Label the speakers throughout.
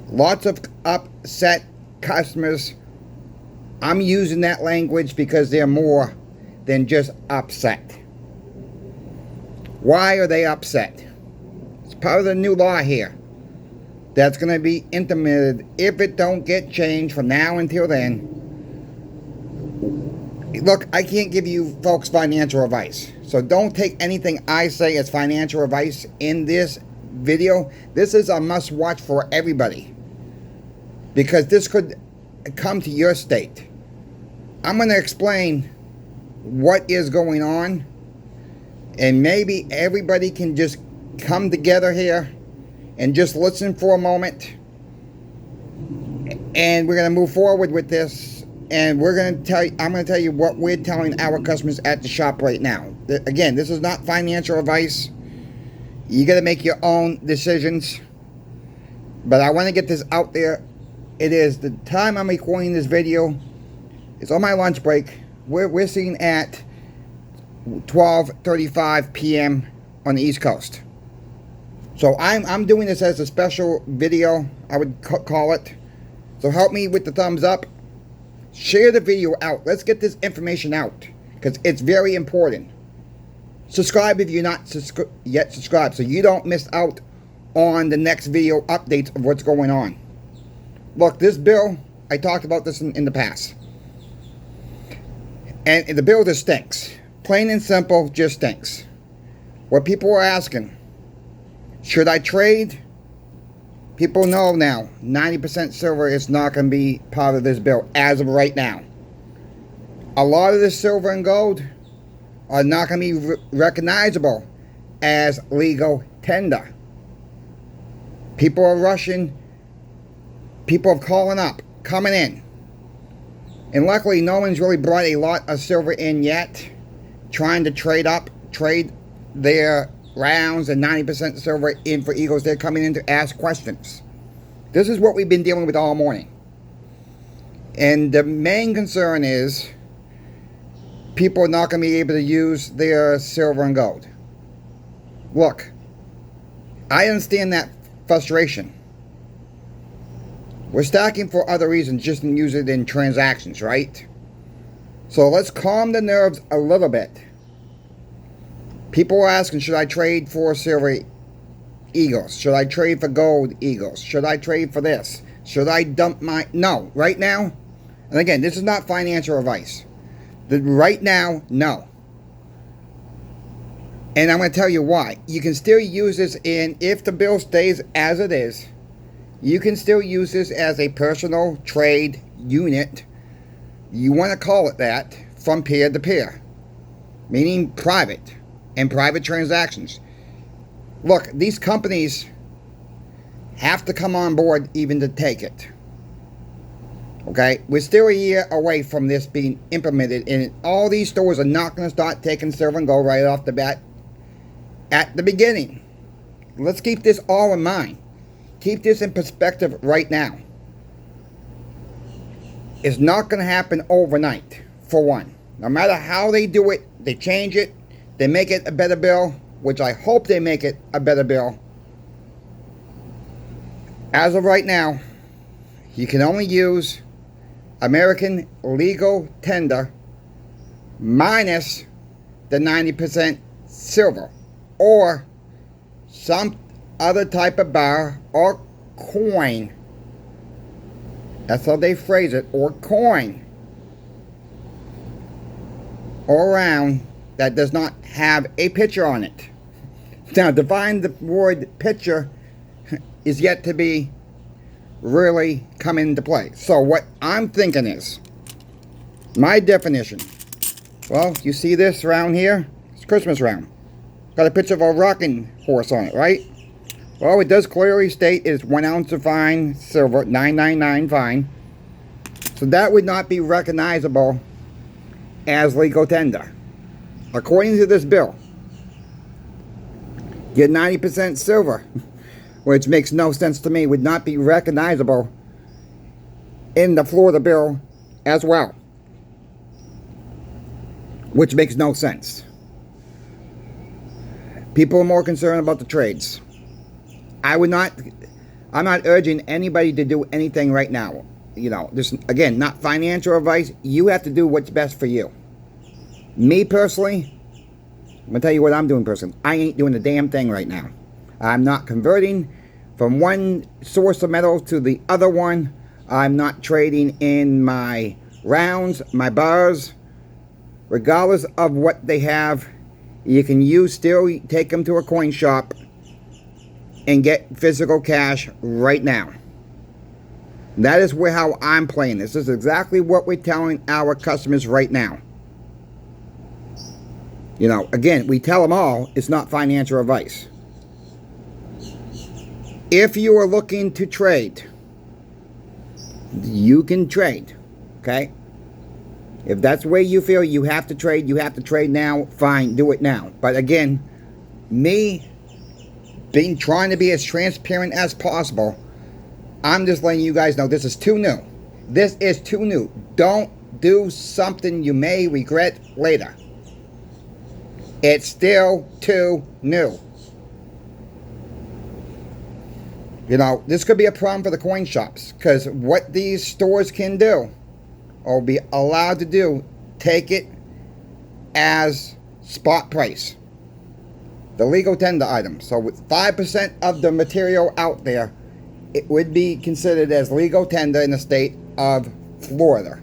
Speaker 1: Lots of upset customers. I'm using that language because they're more than just upset. Why are they upset? It's part of the new law here that's going to be implemented if it don't get changed from now until then. Look, I can't give you folks financial advice, so don't take anything I say as financial advice in this video. This is a must watch for everybody, because this could come to your state. I'm going to explain what is going on, and maybe everybody can just come together here and just listen for a moment, and we're going to move forward with this. And I'm going to tell you what we're telling our customers at the shop right now. Again, this is not financial advice. You got to make your own decisions. But I want to get this out there. It is the time I'm recording this video. It's on my lunch break. We're sitting at 12:35 p.m. on the East Coast. So I'm doing this as a special video, I would call it. So help me with the thumbs up. Share the video out. Let's get this information out, because it's very important. Subscribe if you're not yet subscribed, so you don't miss out on the next video updates of what's going on. Look, this bill, I talked about this in the past. And the bill just stinks. Plain and simple, just stinks. What people are asking, should I trade? People know now, 90% silver is not going to be part of this bill as of right now. A lot of this silver and gold are not going to be recognizable as legal tender. People are rushing. People are calling up, coming in. And luckily, no one's really brought a lot of silver in yet, trying to trade their rounds and 90% silver in for Eagles. They're coming in to ask questions. This is what we've been dealing with all morning. And the main concern is people are not going to be able to use their silver and gold. Look, I understand that frustration. We're stacking for other reasons, just to use it in transactions, right? So let's calm the nerves a little bit. People are asking, should I trade for silver Eagles? Should I trade for gold Eagles? Should I trade for this? Should I dump my... No, right now, and again, this is not financial advice. Right now, no. And I'm going to tell you why. You can still use this if the bill stays as it is, you can still use this as a personal trade unit. You want to call it that, from peer to peer, meaning private. And private transactions. Look, these companies have to come on board even to take it. Okay? We're still a year away from this being implemented, and all these stores are not going to start taking silver and gold right off the bat at the beginning. Let's keep this all in mind. Keep this in perspective right now. It's not going to happen overnight, for one. No matter how they do it, they change it. They make it a better bill, which I hope they make it a better bill. As of right now, you can only use American legal tender minus the 90% silver, or some other type of bar or coin. That's how they phrase it, or coin, or round, that does not have a picture on it. Now, define the word picture is yet to be really come into play. So what I'm thinking is, my definition, well, you see this round here? It's a Christmas round. Got a picture of a rocking horse on it, right? Well, it does clearly state it's 1 ounce of fine silver, 999 fine. So that would not be recognizable as legal tender. According to this bill, your 90% silver, which makes no sense to me, would not be recognizable in the Florida bill as well, which makes no sense. People are more concerned about the trades. I'm I'm not urging anybody to do anything right now. You know, this, again, not financial advice. You have to do what's best for you. Me personally, I'm going to tell you what I'm doing personally. I ain't doing a damn thing right now. I'm not converting from one source of metal to the other one. I'm not trading in my rounds, my bars. Regardless of what they have, you can still take them to a coin shop and get physical cash right now. That is how I'm playing. This is exactly what we're telling our customers right now. You know, again, we tell them all it's not financial advice. If you are looking to trade, you can trade, okay? If that's the way you feel you have to trade now, fine, do it now. But again, me trying to be as transparent as possible, I'm just letting you guys know this is too new. This is too new. Don't do something you may regret later. It's still too new. You know, this could be a problem for the coin shops, because what these stores can do, or be allowed to do, take it as spot price. The legal tender item. So with 5% of the material out there, it would be considered as legal tender in the state of Florida.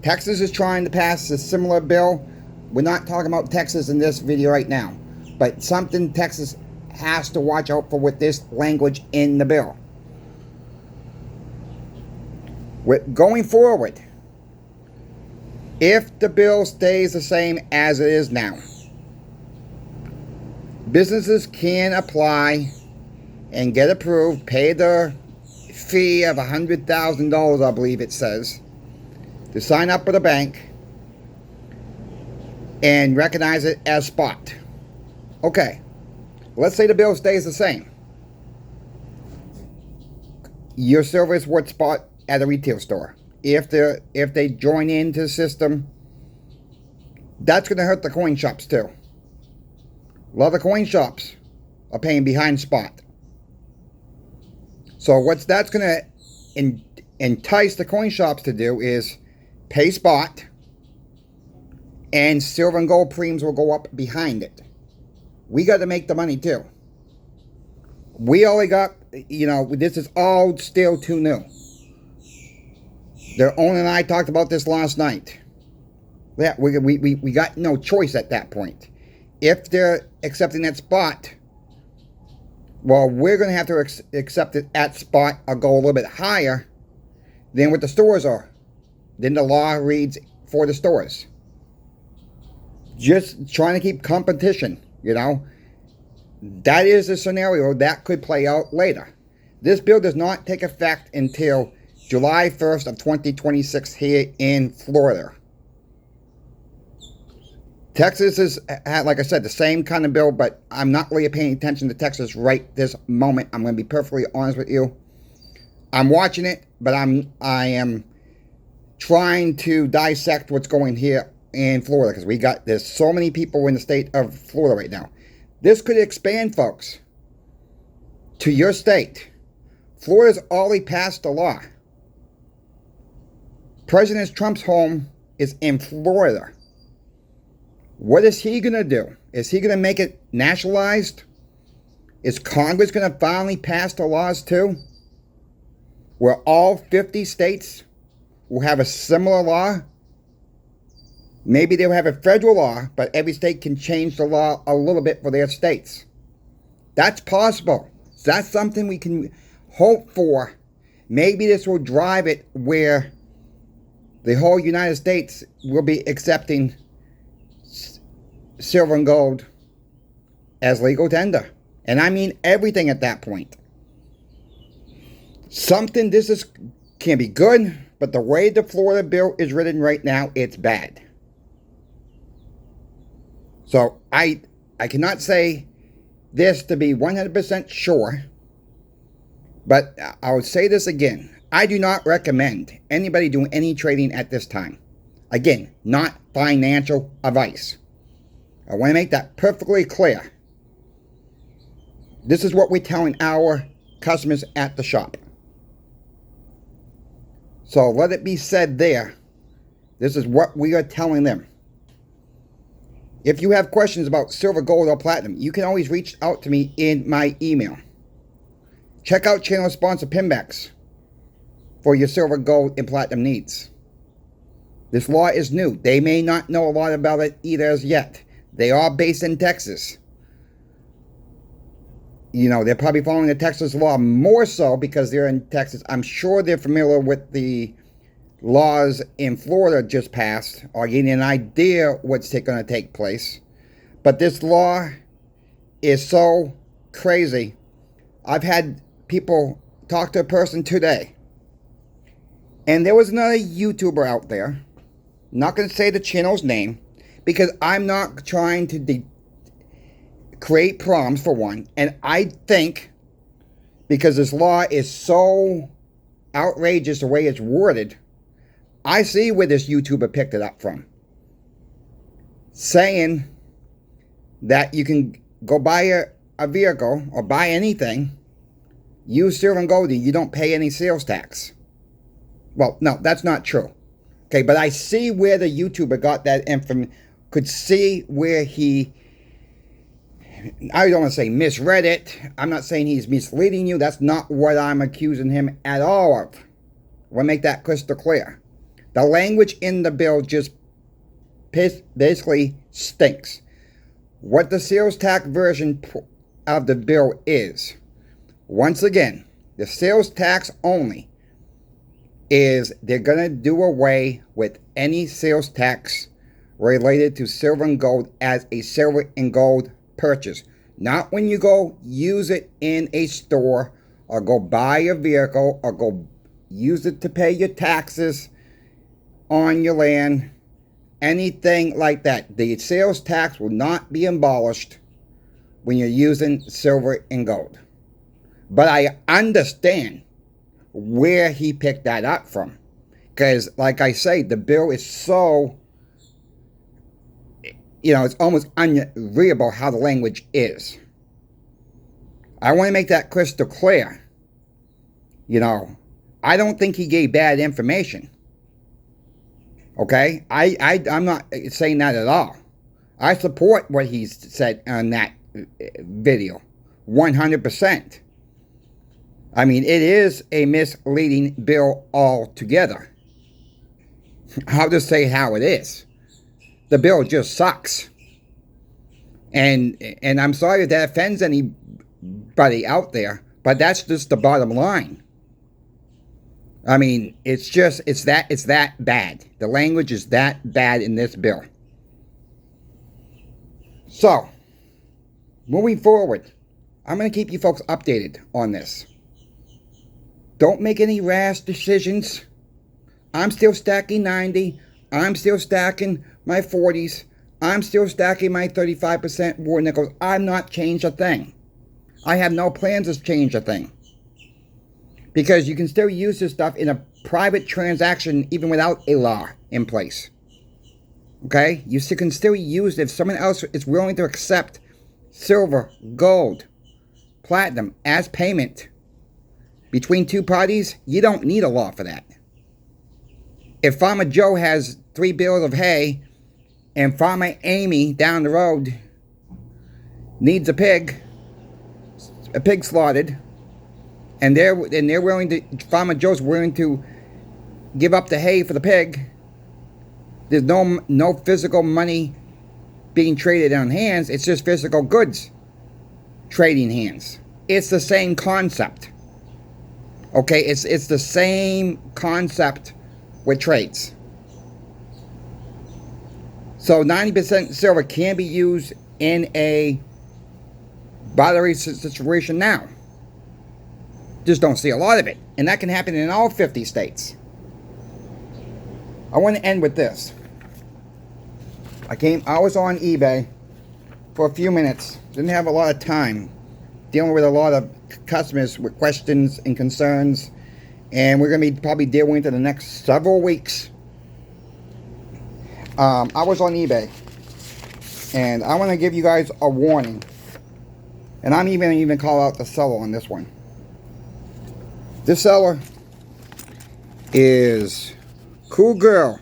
Speaker 1: Texas is trying to pass a similar bill. We're not talking about Texas in this video right now, but something Texas has to watch out for with this language in the bill. Going forward, if the bill stays the same as it is now, businesses can apply and get approved, pay the fee of $100,000, I believe it says, to sign up with a bank and recognize it as spot. Okay, let's say the bill stays the same. Your silver is worth spot at a retail store. If they join into the system, that's going to hurt the coin shops too. A lot of the coin shops are paying behind spot. So what that's going to entice the coin shops to do is pay spot, and silver and gold premiums will go up behind it. We got to make the money too. We only got, you know, this is all still too new. Their owner and I talked about this last night. Yeah, we got no choice at that point. If they're accepting that spot, well, we're going to have to accept it at spot or go a little bit higher than what the stores are. Then the law reads for the stores. Just trying to keep competition, you know. That is a scenario that could play out later. This bill does not take effect until July 1st of 2026 here in Florida. Texas is, like I said, the same kind of bill, but I'm not really paying attention to Texas right this moment. I'm going to be perfectly honest with you. I'm watching it, but I am trying to dissect what's going here in Florida, because there's so many people in the state of Florida right now. This could expand, folks, to your state. Florida's already passed a law. President Trump's home is in Florida. What is he going to do? Is he going to make it nationalized? Is Congress going to finally pass the laws too, where all 50 states will have a similar law? Maybe they'll have a federal law, but every state can change the law a little bit for their states. That's possible. That's something we can hope for. Maybe this will drive it where the whole United States will be accepting silver and gold as legal tender. And I mean everything at that point. Can be good, but the way the Florida bill is written right now, it's bad. So I cannot say this to be 100% sure, but I would say this again. I do not recommend anybody doing any trading at this time. Again, not financial advice. I want to make that perfectly clear. This is what we're telling our customers at the shop. So let it be said there. This is what we are telling them. If you have questions about silver, gold, or platinum, you can always reach out to me in my email. Check out channel sponsor Pinbacks for your silver, gold, and platinum needs. This law is new. They may not know a lot about it either as yet. They are based in Texas. You know, they're probably following the Texas law more so because they're in Texas. I'm sure they're familiar with the laws in Florida just passed, or getting an idea what's going to take place. But this law is so crazy. I've had people talk to a person today, and there was another YouTuber out there, not going to say the channel's name, because I'm not trying to create problems for one, and I think because this law is so outrageous the way it's worded, I see where this YouTuber picked it up from. Saying that you can go buy a vehicle or buy anything, use silver and gold, you don't pay any sales tax. Well, no, that's not true. Okay, but I see where the YouTuber got that information, could see where he, I don't want to say misread it. I'm not saying he's misleading you. That's not what I'm accusing him at all of. I want to make that crystal clear. The language in the bill just basically stinks. What the sales tax version of the bill is, once again, the sales tax only is they're going to do away with any sales tax related to silver and gold as a silver and gold purchase. Not when you go use it in a store or go buy a vehicle or go use it to pay your taxes on your land, anything like that. The sales tax will not be abolished when you're using silver and gold. But I understand where he picked that up from, because like I say, the bill is so, you know, it's almost unreadable how the language is. I want to make that crystal clear. You know, I don't think he gave bad information. Okay? I'm not saying that at all. I support what he said on that video. 100%. I mean, it is a misleading bill altogether. I'll just say how it is. The bill just sucks. And I'm sorry if that offends anybody out there, but that's just the bottom line. I mean, it's that bad. The language is that bad in this bill. So, moving forward, I'm going to keep you folks updated on this. Don't make any rash decisions. I'm still stacking 90. I'm still stacking my 40s. I'm still stacking my 35% war nickels. I'm not changed a thing. I have no plans to change a thing. Because you can still use this stuff in a private transaction even without a law in place. Okay? You can still use it if someone else is willing to accept silver, gold, platinum as payment between two parties. You don't need a law for that. If Farmer Joe has 3 bales of hay and Farmer Amy down the road needs a pig slaughtered, and they're willing to, Farmer Joe's willing to give up the hay for the pig, there's no physical money being traded on hands. It's just physical goods trading hands. It's the same concept. Okay, it's the same concept with trades. So 90% silver can be used in a battery situation now. Just don't see a lot of it. And that can happen in all 50 states. I want to end with this. I was on eBay for a few minutes. Didn't have a lot of time. Dealing with a lot of customers with questions and concerns. And we're going to be probably dealing with it in the next several weeks. I was on eBay. And I want to give you guys a warning. And I'm even call out the seller on this one. This seller is Cool Girl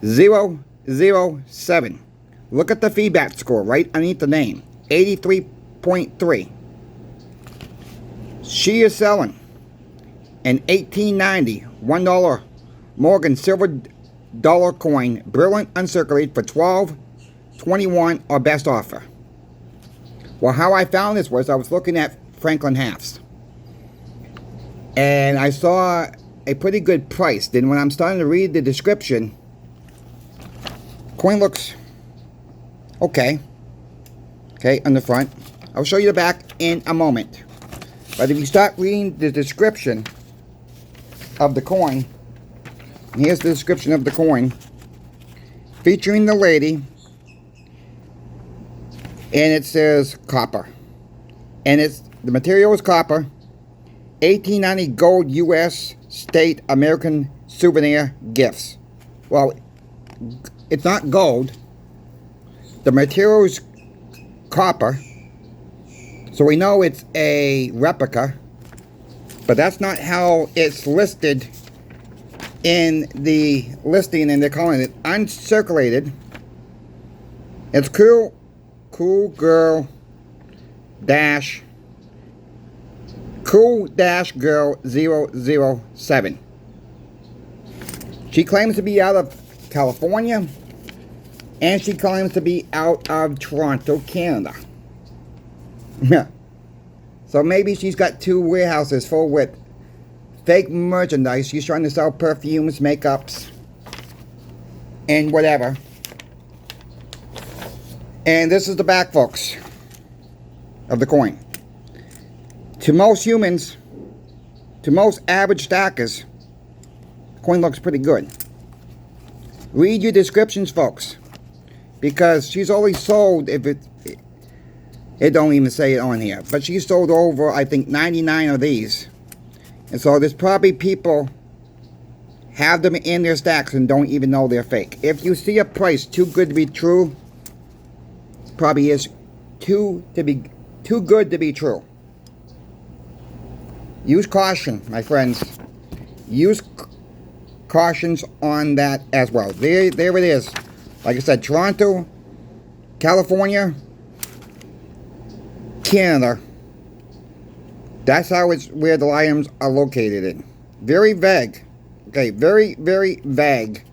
Speaker 1: 007. Look at the feedback score right underneath the name, 83.3. She is selling an $18.90 $1 Morgan silver dollar coin, brilliant uncirculated, for $12.21 or best offer. Well, how I found this was I was looking at Franklin halves, and I saw a pretty good price. Then when I'm starting to read the description, coin looks okay on the front. I'll show you the back in a moment. But if you start reading the description of the coin, here's the description of the coin featuring the lady, and it says copper, and the material is copper, 1890 gold U.S. state American souvenir gifts. Well, it's not gold. The material is copper, so we know it's a replica, but that's not how it's listed in the listing, and they're calling it uncirculated. It's Cool Girl Girl 007. She claims to be out of California, and she claims to be out of Toronto, Canada. Yeah. So maybe she's got 2 warehouses full with fake merchandise. She's trying to sell perfumes, makeups, and whatever. And this is the back, folks, of the coin. To most humans, to most average stackers, the coin looks pretty good. Read your descriptions, folks, because she's only sold, if it don't even say it on here, but she sold over, I think, 99 of these. And so there's probably people have them in their stacks and don't even know they're fake. If you see a price too good to be true, it probably is too good to be true. Use caution, my friends. Use cautions on that as well. There it is. Like I said, Toronto, California, Canada. That's how it's where the items are located in. Very vague. Okay, very, very vague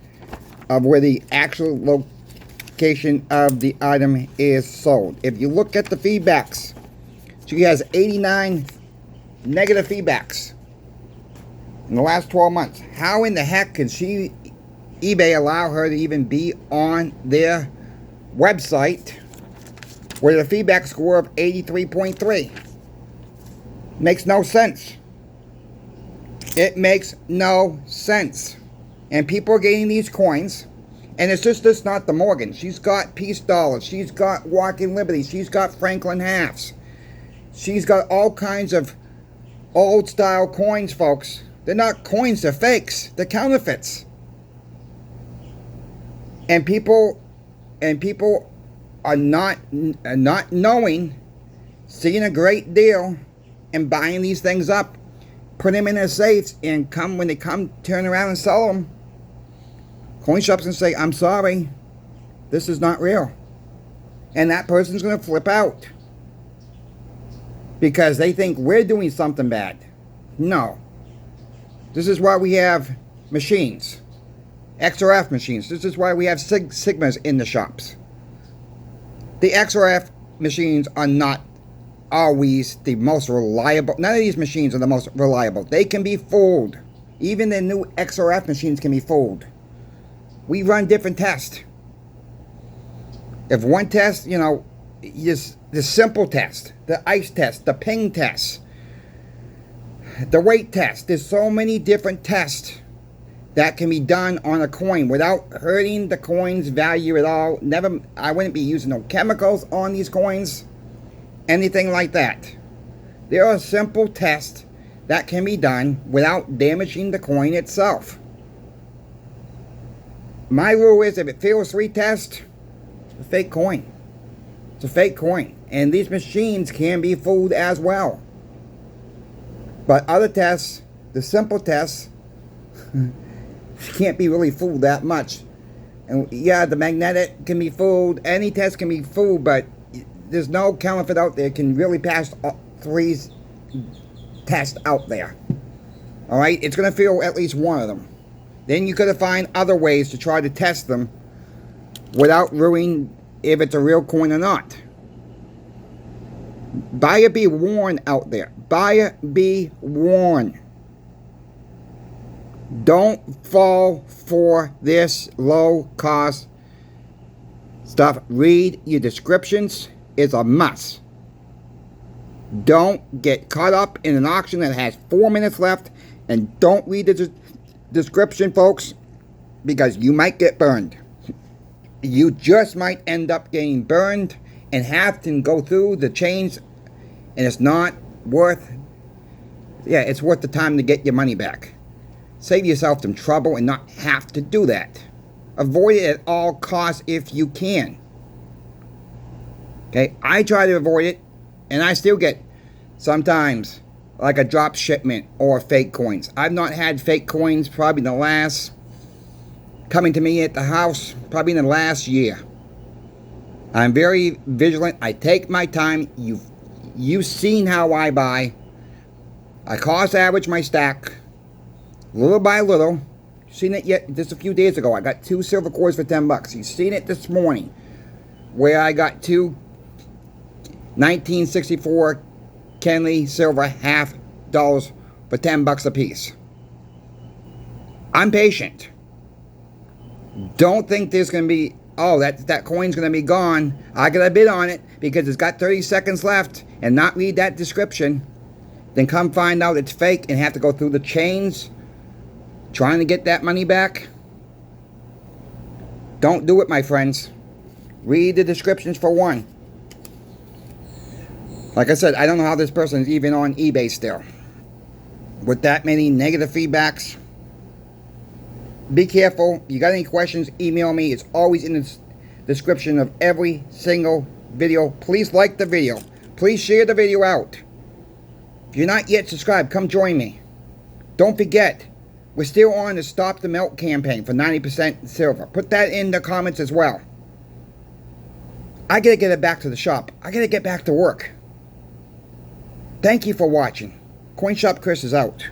Speaker 1: of where the actual location of the item is sold. If you look at the feedbacks, she has 89 negative feedbacks in the last 12 months. How in the heck can eBay allow her to even be on their website with a feedback score of 83.3? Makes no sense. It makes no sense. And people are getting these coins, and it's just not the Morgan. She's got Peace Dollars. She's got Walking Liberty. She's got Franklin halves. She's got all kinds of old style coins, folks. They're not coins, they're fakes. They're counterfeits. And people are not knowing, seeing a great deal and buying these things up, put them in their safes, and when they come turn around and sell them, coin shops and say, I'm sorry, this is not real. And that person's going to flip out because they think we're doing something bad. No. This is why we have machines, XRF machines. This is why we have Sigmas in the shops. The XRF machines are not always the most reliable. None of these machines are the most reliable. They can be fooled. Even the new XRF machines can be fooled. We run different tests. If one test, is the simple test, the ice test, the ping test, the weight test. There's so many different tests that can be done on a coin without hurting the coin's value at all. I wouldn't be using no chemicals on these coins, anything like that. There are simple tests that can be done without damaging the coin itself. My rule is, if it fails 3 tests, it's a fake coin. It's a fake coin. And these machines can be fooled as well. But other tests, the simple tests, can't be really fooled that much. And yeah, the magnetic can be fooled. Any test can be fooled, but there's no counterfeit out there can really pass 3 tests out there. All right, it's going to fail at least one of them. Then you got to find other ways to try to test them without ruining if it's a real coin or not. Buyer be warned out there. Buyer be warned. Don't fall for this low cost stuff. Read your descriptions. It's a must. Don't get caught up in an auction that has 4 minutes left, and don't read the description, folks, because you might get burned. You just might end up getting burned and have to go through the chains, and it's not worth, it's worth the time to get your money back. Save yourself some trouble and not have to do that. Avoid it at all costs if you can. Okay, I try to avoid it, and I still get sometimes like a drop shipment or fake coins. I've not had fake coins probably in the last, coming to me at the house, probably in the last year. I'm very vigilant. I take my time. You've seen how I buy. I cost average my stack, little by little. Seen it yet just a few days ago. I got 2 silver coins for $10. You've seen it this morning, where I got 2 1964 Kenley silver $half for $10 a piece. I'm patient. Don't think there's going to be, oh, that coin's going to be gone. I got a bid on it because it's got 30 seconds left, and not read that description. Then come find out it's fake and have to go through the chains trying to get that money back. Don't do it, my friends. Read the descriptions for one. Like I said, I don't know how this person is even on eBay still. With that many negative feedbacks. Be careful. You got any questions, email me. It's always in the description of every single video. Please like the video. Please share the video out. If you're not yet subscribed, come join me. Don't forget, we're still on the Stop the Melt campaign for 90% silver. Put that in the comments as well. I gotta get it back to the shop. I gotta get back to work. Thank you for watching. Coin Shop Chris is out.